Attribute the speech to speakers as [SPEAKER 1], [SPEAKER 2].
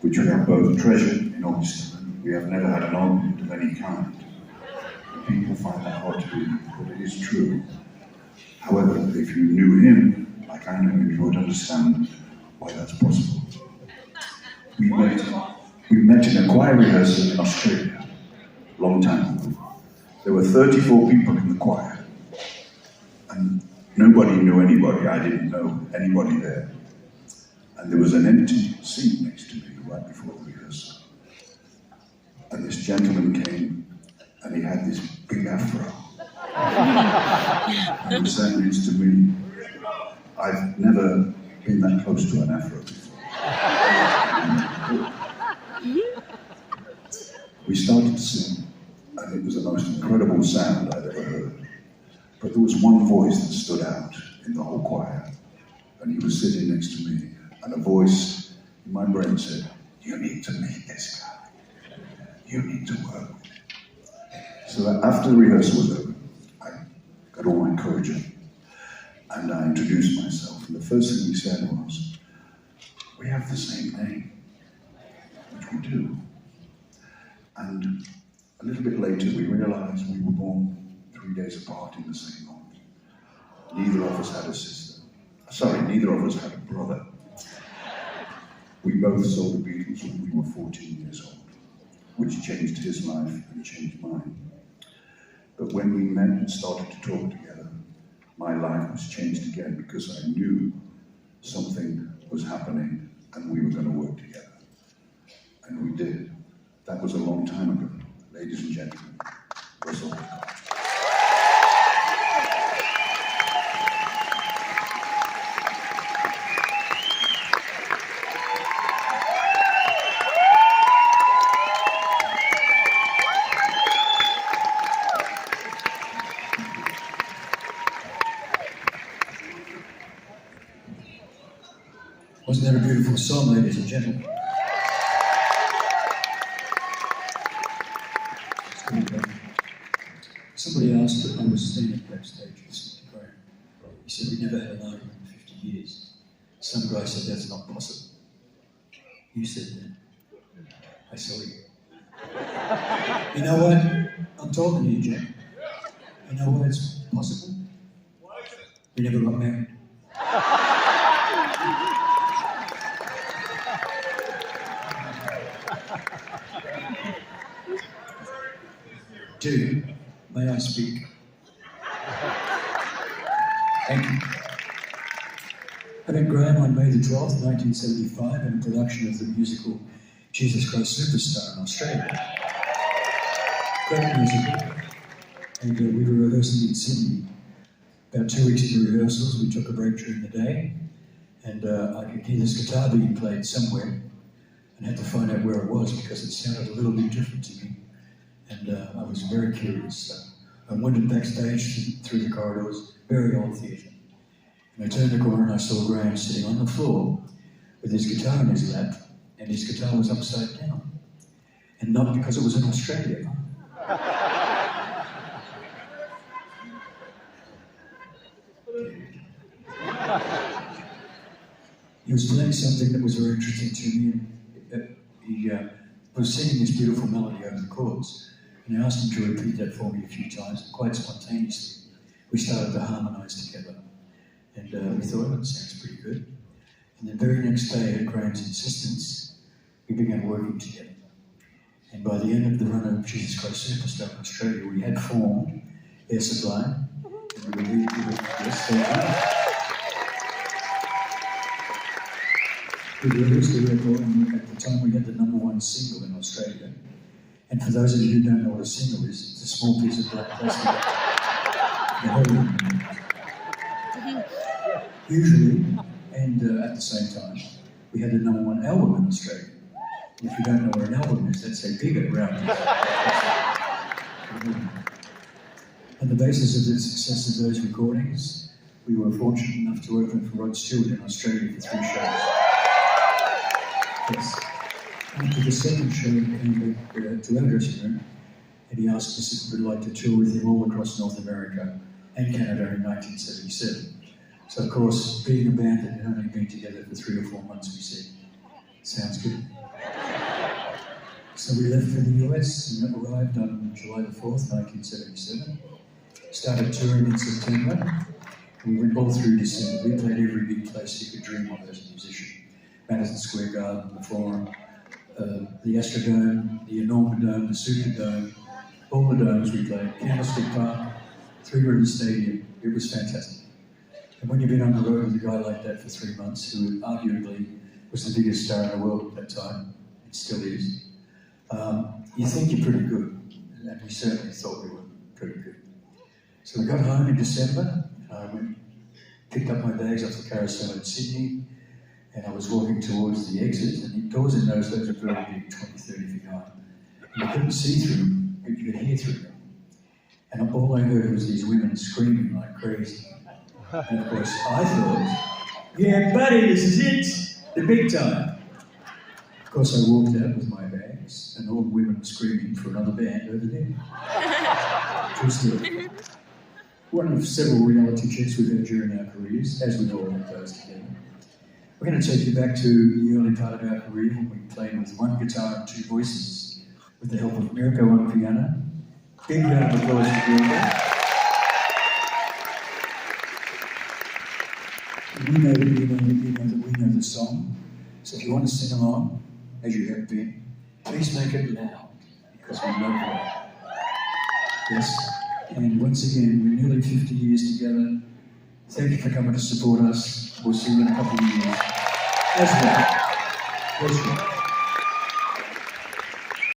[SPEAKER 1] which we have both treasured in Augustin. We have never had an argument of any kind. People find that hard to believe, but it is true. However, if you knew him, like I know him, you would understand why that's possible. We met in a choir rehearsal in Australia, a long time ago. There were 34 people in the choir, and nobody knew anybody. I didn't know anybody there. And there was an empty seat next to me right before the rehearsal. And this gentleman came, and he had this big afro. And he was saying this to me. I've never been that close to an afro before. We started to sing, and it was the most incredible sound I'd ever heard. But there was one voice that stood out in the whole choir, and he was sitting next to me, and a voice in my brain said, "You need to meet this guy. You need to work with him." So that after the rehearsal was over, I got all my courage up, and I introduced myself, and the first thing he said was, "We have the same name," which we do. And a little bit later, we realized we were born 3 days apart in the same month. Neither of us had a sister. Sorry, neither of us had a brother. We both saw the Beatles when we were 14 years old, which changed his life and changed mine. But when we met and started to talk together, my life was changed again because I knew something was happening and we were going to work together. And we did. That was a long time ago. Ladies and gentlemen, Russell Wilcox.
[SPEAKER 2] Wasn't that a beautiful song, ladies and gentlemen? Somebody asked that I was standing backstage listening to Graham. He said, "We never had an argument in 50 years. Some guy said, "That's not possible." You said that. I saw you. You know what? I'm talking to you, Jack. You know why it's possible? We never got married. Dude, may I speak? Thank you. I met Graham on May the 12th, 1975, in a production of the musical Jesus Christ Superstar in Australia. Great musical. And we were rehearsing in Sydney. About 2 weeks into rehearsals, we took a break during the day, and I could hear this guitar being played somewhere, and had to find out where it was because it sounded a little bit different to me. And I was very curious. So I wandered backstage through the corridors, very old theatre. And I turned the corner and I saw Graham sitting on the floor with his guitar in his lap, and his guitar was upside down. And not because it was in Australia. He was playing something that was very interesting to me, and he was singing this beautiful melody over the chords. And I asked him to repeat that for me a few times, and quite spontaneously. We started to harmonise together. And we thought, oh, that sounds pretty good. And the very next day, at Graham's insistence, we began working together. And by the end of the run of Jesus Christ Superstar in Australia, we had formed Air Supply. And we were really good. Yes, thank you. We released the record, and at the time we had the #1 single in Australia. And for those of you who don't know what a single is, it's a small piece of black plastic. Usually, and at the same time, we had the #1 album in Australia. And if you don't know what an album is, that's a bigger round. On the basis of the success of those recordings, we were fortunate enough to open for Rod Stewart in Australia for 3 shows. Yes. After the second show, he came back to our dressing room, and he asked us if we'd like to tour with him all across North America and Canada in 1977. So, of course, being a band that had only been together for 3 or 4 months, we said, sounds good. So we left for the US and arrived on July the 4th, 1977. Started touring in September. We went all through December. We played every big place you could dream of as a musician. Madison Square Garden, the Forum, the Astrodome, the Enormous Dome, the Superdome, all the domes we played. Candlestick Park, Three Rivers Stadium. It was fantastic. And when you've been on the road with a guy like that for 3 months, who arguably was the biggest star in the world at that time, it still is, you think you're pretty good. And we certainly thought we were pretty good. So we got home in December. Picked up my bags off the carousel in Sydney, and I was walking towards the exit, and the doors in those days are very big, 20, 30 feet high. And you couldn't see through them, but you could hear through them. And all I heard was these women screaming like crazy. And of course, I thought, yeah, buddy, this is it, the big time. Of course, I walked out with my bags, and all the women screaming for another band over there. True story. One of several reality checks we've had during our careers, as we all had those together. We're going to take you back to the early part of our career when we played with one guitar and two voices, with the help of Mirko on piano. Big round of applause to Mirko. We know that we know the song, so if you want to sing along, as you have been, please make it loud, because we love you. Yes. And once again, we're nearly 50 years together. Thank you for coming to support us. We'll see you in a couple of years. As well. Bless you.